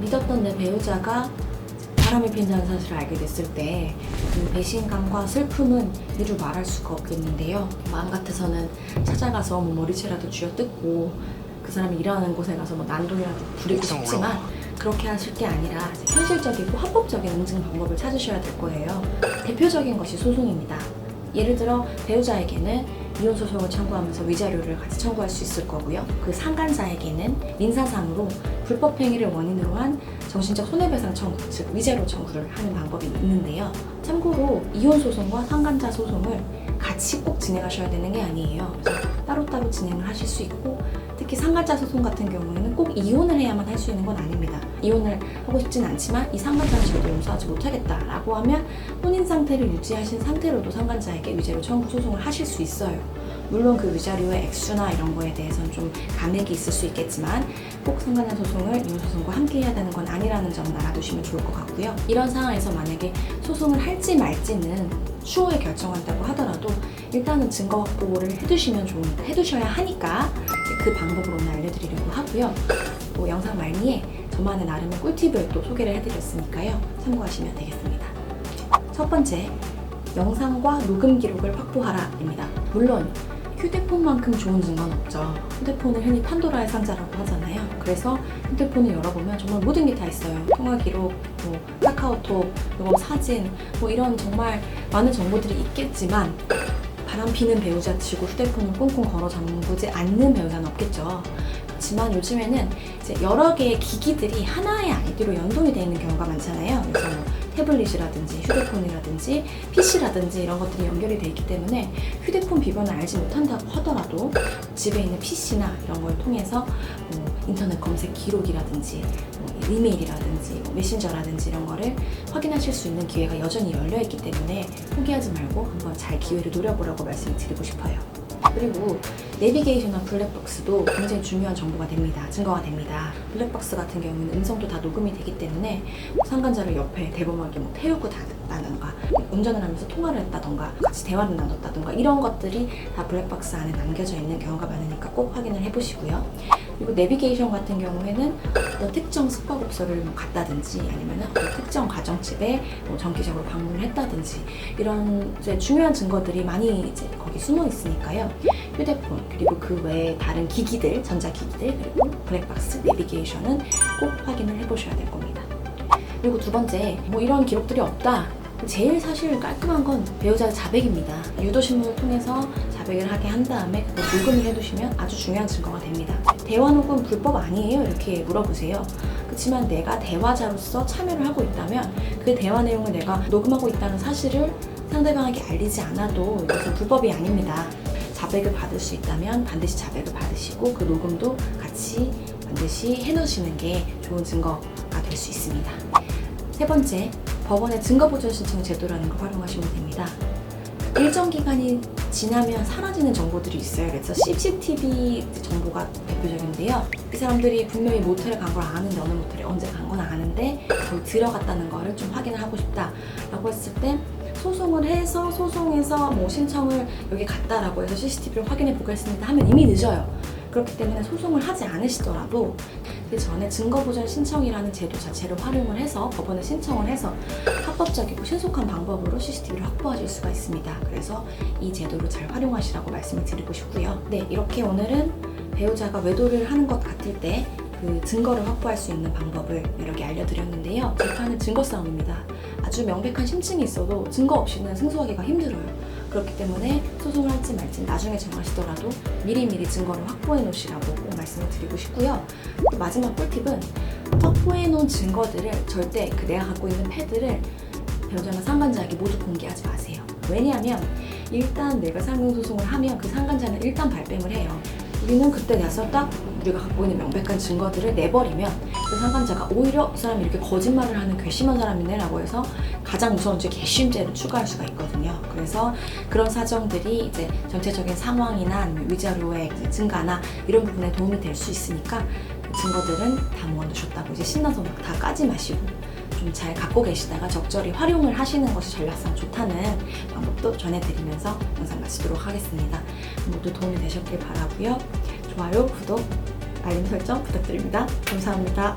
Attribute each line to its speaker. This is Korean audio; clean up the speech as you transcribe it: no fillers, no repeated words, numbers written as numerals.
Speaker 1: 믿었던 내 배우자가 바람을 핀다는 사실을 알게 됐을 때 그 배신감과 슬픔은 이루 말할 수가 없겠는데요. 마음 같아서는 찾아가서 뭐 머리채라도 쥐어뜯고 그 사람이 일하는 곳에 가서 뭐 난동이라도 부리고 싶지만 그렇게 하실 게 아니라 현실적이고 합법적인 응징 방법을 찾으셔야 될 거예요. 대표적인 것이 소송입니다. 예를 들어 배우자에게는 이혼 소송을 청구하면서 위자료를 같이 청구할 수 있을 거고요. 그 상간자에게는 민사상으로 불법 행위를 원인으로 한 정신적 손해배상 청구, 즉 위자료 청구를 하는 방법이 있는데요. 참고로 이혼 소송과 상간자 소송을 같이 꼭 진행하셔야 되는 게 아니에요. 그래서 따로따로 진행을 하실 수 있고, 특히 상간자 소송 같은 경우에는 꼭 이혼을 해야만 할 수 있는 건 아닙니다. 이혼을 하고 싶진 않지만 이 상간자는 절대 용서하지 못하겠다라고 하면 혼인 상태를 유지하신 상태로도 상간자에게 위자료 청구 소송을 하실 수 있어요. 물론 그 위자료의 액수나 이런 거에 대해서는 좀 감액이 있을 수 있겠지만 꼭 상간자 소송을 이혼 소송과 함께 해야 되는 건 아니라는 점 알아두시면 좋을 것 같고요. 이런 상황에서 만약에 소송을 할지 말지는 추후에 결정한다고 하더라도 일단은 증거 확보를 해두셔야 하니까 그 방법을 오늘 알려드리려고 하고요. 또 영상 말미에 저만의 나름의 꿀팁을 또 소개를 해드렸으니까요. 참고하시면 되겠습니다. 첫 번째, 영상과 녹음 기록을 확보하라입니다. 물론 휴대폰만큼 좋은 증거는 없죠. 휴대폰을 흔히 판도라의 상자라고 하잖아요. 그래서 휴대폰을 열어보면 정말 모든 게 다 있어요. 통화 기록, 뭐 카카오톡, 사진, 뭐 이런 정말 많은 정보들이 있겠지만 바람 피는 배우자 치고 휴대폰을 꽁꽁 걸어 잠그지 않는 배우자는 없겠죠. 그렇지만 요즘에는 이제 여러 개의 기기들이 하나의 아이디로 연동이 되어 있는 경우가 많잖아요. 그래서 뭐 태블릿이라든지 휴대폰이라든지 PC라든지 이런 것들이 연결이 되어 있기 때문에 휴대폰 비번을 알지 못한다고 하더라도 집에 있는 PC나 이런 걸 통해서 인터넷 검색 기록이라든지 이메일이라든지 메신저라든지 이런 거를 확인하실 수 있는 기회가 여전히 열려있기 때문에 포기하지 말고 한번 잘 기회를 노려보라고 말씀을 드리고 싶어요. 그리고 내비게이션과 블랙박스도 굉장히 중요한 정보가 됩니다. 증거가 됩니다. 블랙박스 같은 경우는 음성도 다 녹음이 되기 때문에 상간자를 옆에 대범하게 태우고 다든가 운전을 하면서 통화를 했다던가 같이 대화를 나눴다던가 이런 것들이 다 블랙박스 안에 남겨져 있는 경우가 많으니까 꼭 확인을 해보시고요. 그리고 내비게이션 같은 경우에는 어떤 특정 숙박업소를 갔다든지 아니면 어떤 특정 가정집에 정기적으로 방문을 했다든지 이런 이제 중요한 증거들이 많이 이제 거기 숨어 있으니까요. 휴대폰 그리고 그 외에 다른 기기들, 전자기기들 그리고 블랙박스, 내비게이션은 꼭 확인을 해보셔야 될 겁니다. 그리고 두 번째, 이런 기록들이 없다. 제일 사실 깔끔한 건 배우자의 자백입니다. 유도신문을 통해서 자백을 하게 한 다음에 그걸 녹음을 해두시면 아주 중요한 증거가 됩니다. 대화 녹음 불법 아니에요? 이렇게 물어보세요. 그렇지만 내가 대화자로서 참여를 하고 있다면 그 대화 내용을 내가 녹음하고 있다는 사실을 상대방에게 알리지 않아도 이것은 불법이 아닙니다. 자백을 받을 수 있다면 반드시 자백을 받으시고 그 녹음도 같이 반드시 해놓으시는 게 좋은 증거가 될 수 있습니다. 세 번째, 법원의 증거보존 신청 제도라는 걸 활용하시면 됩니다. 일정 기간이 지나면 사라지는 정보들이 있어요. 그래서 CCTV 정보가 대표적인데요. 이 사람들이 분명히 모텔에 간 걸 아는데 어느 모텔에 언제 간 건 아는데 거기 들어갔다는 거를 좀 확인을 하고 싶다라고 했을 때 소송을 해서 소송에서 신청을 여기 갔다라고 해서 CCTV를 확인해 보겠습니다 하면 이미 늦어요. 그렇기 때문에 소송을 하지 않으시더라도 그 전에 증거보전 신청이라는 제도 자체를 활용을 해서 법원에 신청을 해서 합법적이고 신속한 방법으로 CCTV를 확보하실 수가 있습니다. 그래서 이 제도를 잘 활용하시라고 말씀을 드리고 싶고요. 네, 이렇게 오늘은 배우자가 외도를 하는 것 같을 때 그 증거를 확보할 수 있는 방법을 여러 개 알려드렸는데요. 재판은 증거 싸움입니다. 아주 명백한 심증이 있어도 증거 없이는 승소하기가 힘들어요. 그렇기 때문에 소송을 할지 말지 나중에 정하시더라도 미리미리 증거를 확보해 놓으시라고 꼭 말씀을 드리고 싶고요. 또 마지막 꿀팁은 확보해 놓은 증거들을 절대 내가 갖고 있는 패드를 배우자나 상간자에게 모두 공개하지 마세요. 왜냐하면 일단 내가 상경소송을 하면 그 상간자는 일단 발뺌을 해요. 우리는 그때 가서 딱 우리가 갖고 있는 명백한 증거들을 내버리면 그 상간자가 오히려 이 사람이 이렇게 거짓말을 하는 괘씸한 사람이네 라고 해서 가장 무서운 죄 괘씸죄를 추가할 수가 있거든요. 그래서 그런 사정들이 이제 전체적인 상황이나 아니면 위자료의 증가나 이런 부분에 도움이 될 수 있으니까 그 증거들은 다 모아두셨다고 이제 신나서 막 다 까지 마시고 좀 잘 갖고 계시다가 적절히 활용을 하시는 것이 전략상 좋다는 방법도 전해드리면서 영상 마치도록 하겠습니다. 모두 도움이 되셨길 바라고요. 좋아요, 구독, 알림 설정 부탁드립니다. 감사합니다.